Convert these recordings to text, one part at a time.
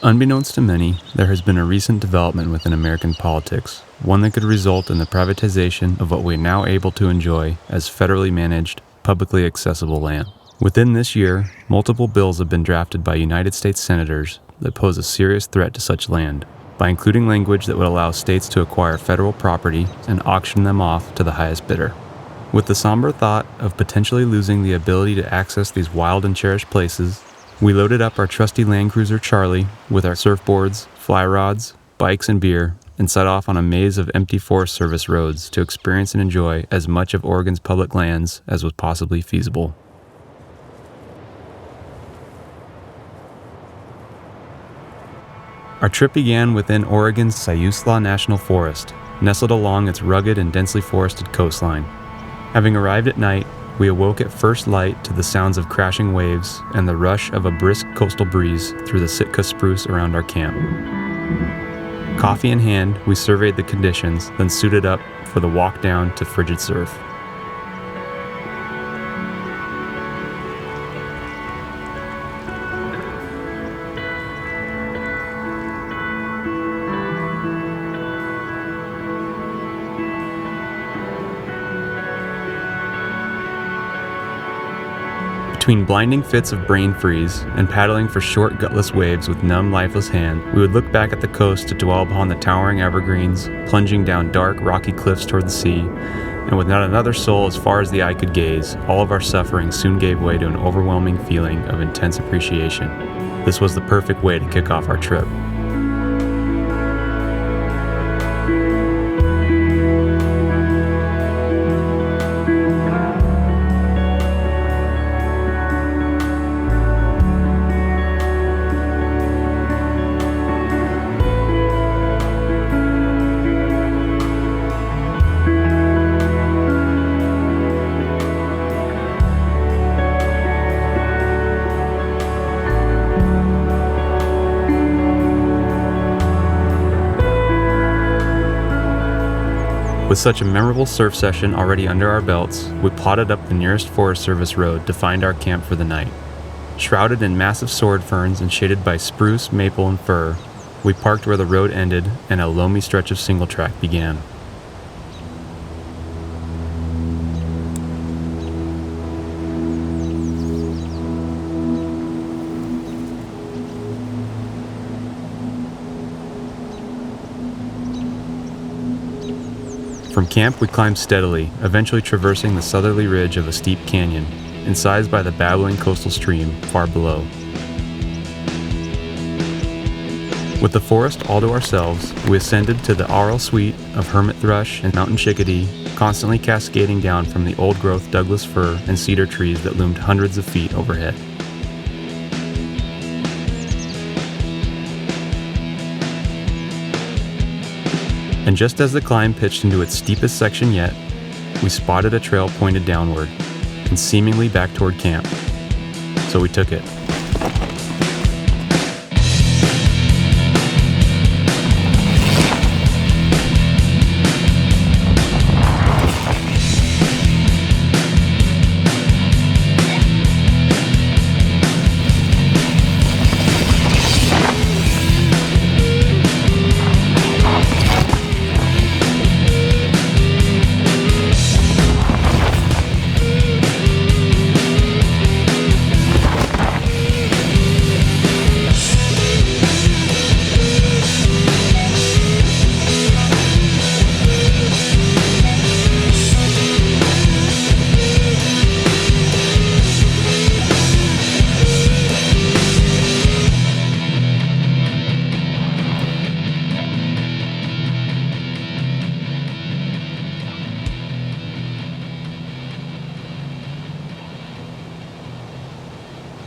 Unbeknownst to many, there has been a recent development within American politics, one that could result in the privatization of what we are now able to enjoy as federally managed, publicly accessible land. Within this year, multiple bills have been drafted by United States senators that pose a serious threat to such land, by including language that would allow states to acquire federal property and auction them off to the highest bidder. With the somber thought of potentially losing the ability to access these wild and cherished places, we loaded up our trusty Land Cruiser Charlie with our surfboards, fly rods, bikes, and beer, and set off on a maze of empty Forest Service roads to experience and enjoy as much of Oregon's public lands as was possibly feasible. Our trip began within Oregon's Siuslaw National Forest, nestled along its rugged and densely forested coastline. Having arrived at night, we awoke at first light to the sounds of crashing waves and the rush of a brisk coastal breeze through the Sitka spruce around our camp. Coffee in hand, we surveyed the conditions, then suited up for the walk down to frigid surf. Between blinding fits of brain freeze and paddling for short, gutless waves with numb, lifeless hand, we would look back at the coast to dwell upon the towering evergreens, plunging down dark, rocky cliffs toward the sea, and with not another soul as far as the eye could gaze, all of our suffering soon gave way to an overwhelming feeling of intense appreciation. This was the perfect way to kick off our trip. With such a memorable surf session already under our belts, we plodded up the nearest Forest Service road to find our camp for the night. Shrouded in massive sword ferns and shaded by spruce, maple, and fir, we parked where the road ended and a loamy stretch of single track began. From camp, we climbed steadily, eventually traversing the southerly ridge of a steep canyon, incised by the babbling coastal stream far below. With the forest all to ourselves, we ascended to the aural suite of hermit thrush and mountain chickadee, constantly cascading down from the old-growth Douglas fir and cedar trees that loomed hundreds of feet overhead. And just as the climb pitched into its steepest section yet, we spotted a trail pointed downward, and seemingly back toward camp. So we took it.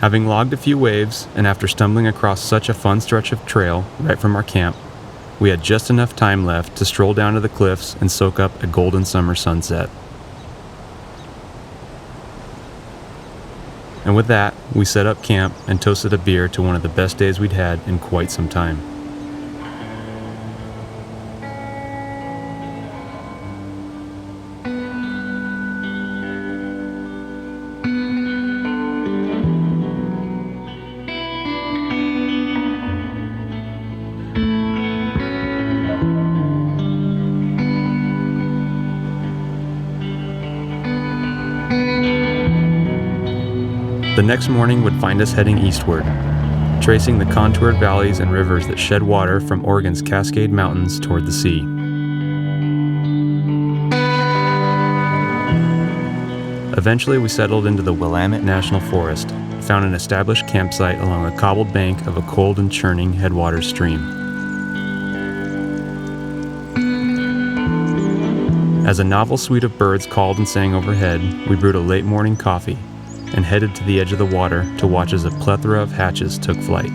Having logged a few waves, and after stumbling across such a fun stretch of trail right from our camp, we had just enough time left to stroll down to the cliffs and soak up a golden summer sunset. And with that, we set up camp and toasted a beer to one of the best days we'd had in quite some time. The next morning would find us heading eastward, tracing the contoured valleys and rivers that shed water from Oregon's Cascade Mountains toward the sea. Eventually, we settled into the Willamette National Forest, found an established campsite along a cobbled bank of a cold and churning headwaters stream. As a novel suite of birds called and sang overhead, we brewed a late morning coffee and headed to the edge of the water to watch as a plethora of hatches took flight.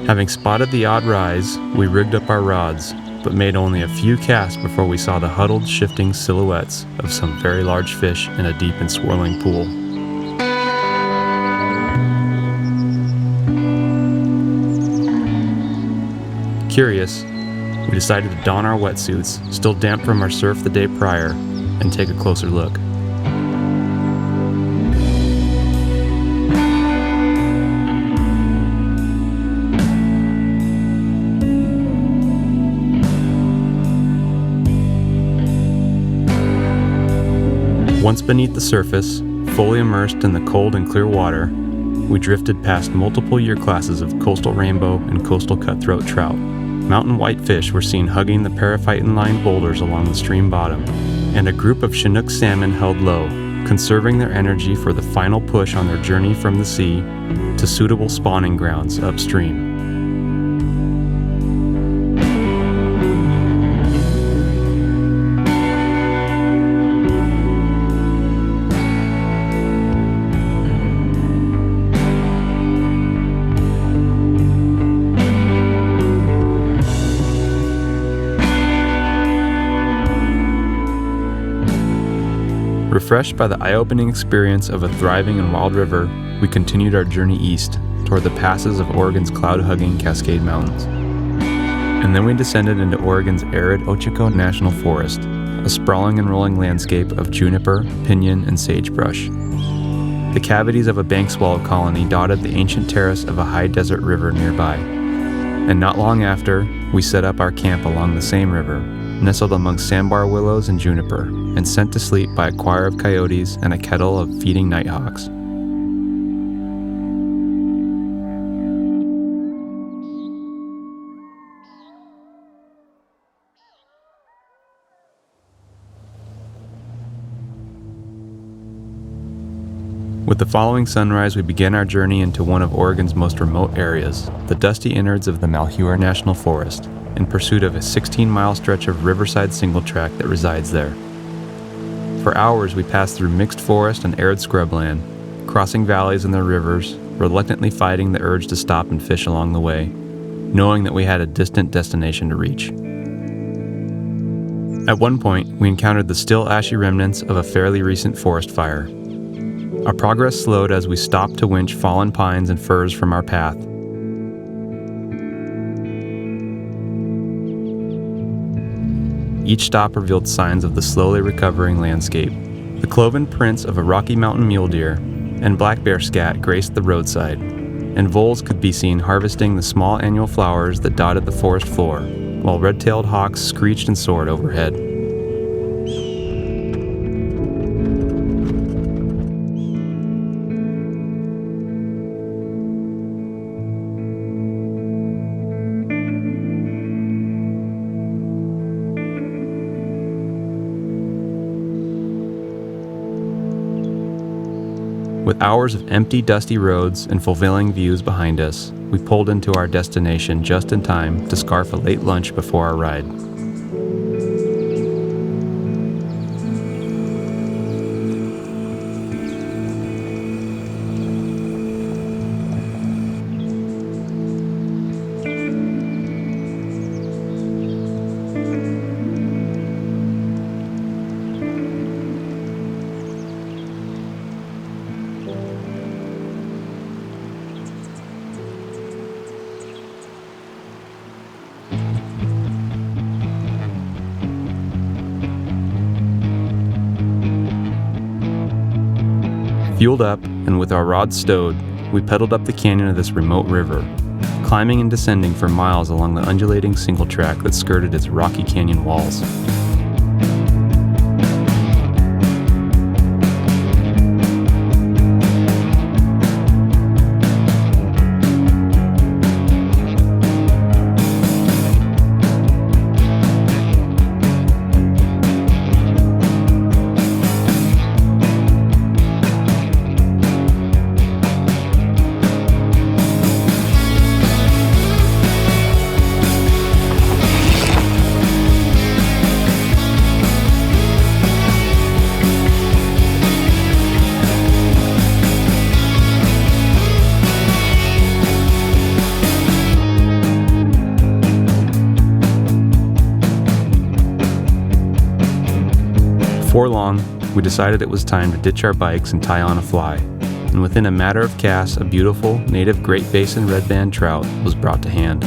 Having spotted the odd rise, we rigged up our rods, but made only a few casts before we saw the huddled, shifting silhouettes of some very large fish in a deep and swirling pool. Curious, we decided to don our wetsuits, still damp from our surf the day prior, and take a closer look. Once beneath the surface, fully immersed in the cold and clear water, we drifted past multiple year classes of coastal rainbow and coastal cutthroat trout. Mountain whitefish were seen hugging the periphyton-lined boulders along the stream bottom, and a group of Chinook salmon held low, conserving their energy for the final push on their journey from the sea to suitable spawning grounds upstream. Refreshed by the eye-opening experience of a thriving and wild river, we continued our journey east toward the passes of Oregon's cloud-hugging Cascade Mountains. And then we descended into Oregon's arid Ochiko National Forest, a sprawling and rolling landscape of juniper, pinyon, and sagebrush. The cavities of a bank swallow colony dotted the ancient terrace of a high desert river nearby. And not long after, we set up our camp along the same river, nestled among sandbar willows and juniper, and sent to sleep by a choir of coyotes and a kettle of feeding nighthawks. With the following sunrise, we began our journey into one of Oregon's most remote areas, the dusty innards of the Malheur National Forest, in pursuit of a 16-mile stretch of riverside single track that resides there. For hours, we passed through mixed forest and arid scrubland, crossing valleys and their rivers, reluctantly fighting the urge to stop and fish along the way, knowing that we had a distant destination to reach. At one point, we encountered the still ashy remnants of a fairly recent forest fire. Our progress slowed as we stopped to winch fallen pines and firs from our path. Each stop revealed signs of the slowly recovering landscape. The cloven prints of a Rocky Mountain mule deer and black bear scat graced the roadside, and voles could be seen harvesting the small annual flowers that dotted the forest floor, while red-tailed hawks screeched and soared overhead. With hours of empty, dusty roads and fulfilling views behind us, we pulled into our destination just in time to scarf a late lunch before our ride. Fueled up, and with our rods stowed, we pedaled up the canyon of this remote river, climbing and descending for miles along the undulating single track that skirted its rocky canyon walls. Before long, we decided it was time to ditch our bikes and tie on a fly, and within a matter of casts, a beautiful native Great Basin red band trout was brought to hand.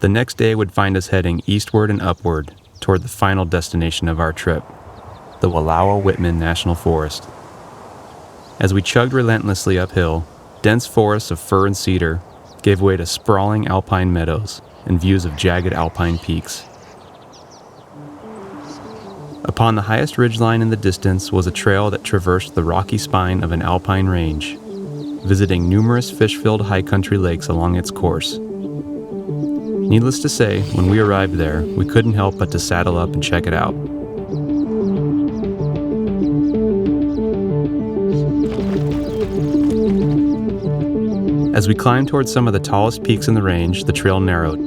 The next day would find us heading eastward and upward toward the final destination of our trip, the Wallowa-Whitman National Forest. As we chugged relentlessly uphill, dense forests of fir and cedar gave way to sprawling alpine meadows and views of jagged alpine peaks. Upon the highest ridgeline in the distance was a trail that traversed the rocky spine of an alpine range, visiting numerous fish-filled high-country lakes along its course. Needless to say, when we arrived there, we couldn't help but to saddle up and check it out. As we climbed towards some of the tallest peaks in the range, the trail narrowed,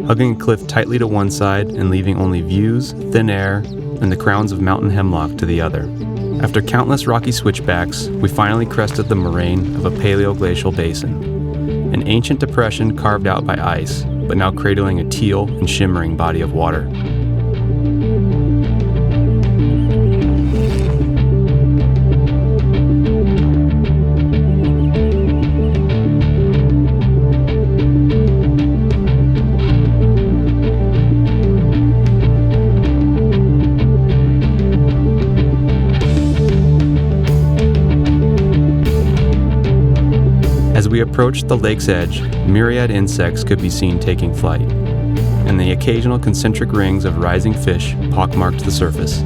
hugging a cliff tightly to one side and leaving only views, thin air, and the crowns of mountain hemlock to the other. After countless rocky switchbacks, we finally crested the moraine of a paleoglacial basin, an ancient depression carved out by ice, but now cradling a teal and shimmering body of water. As we approached the lake's edge, myriad insects could be seen taking flight, and the occasional concentric rings of rising fish pockmarked the surface.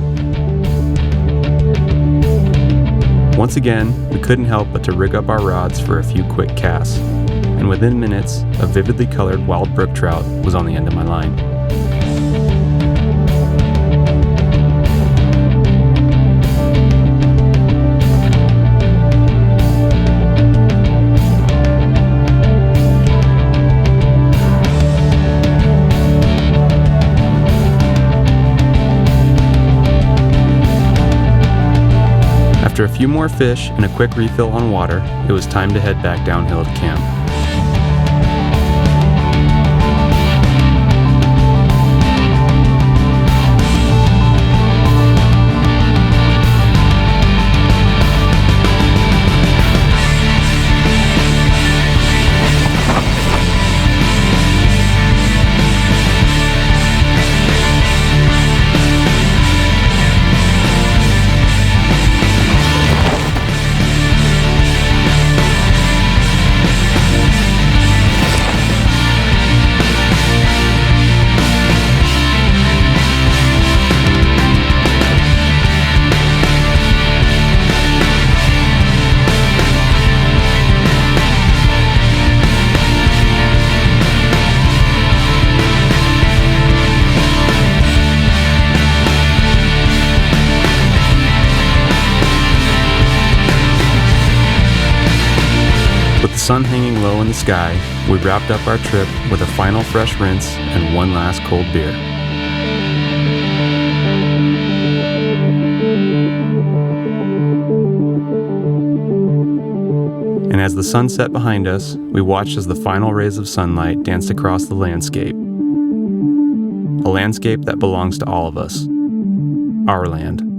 Once again, we couldn't help but to rig up our rods for a few quick casts, and within minutes, a vividly colored wild brook trout was on the end of my line. After a few more fish and a quick refill on water, it was time to head back downhill to camp. With the sun hanging low in the sky, we wrapped up our trip with a final fresh rinse and one last cold beer. And as the sun set behind us, we watched as the final rays of sunlight danced across the landscape. A landscape that belongs to all of us. Our land.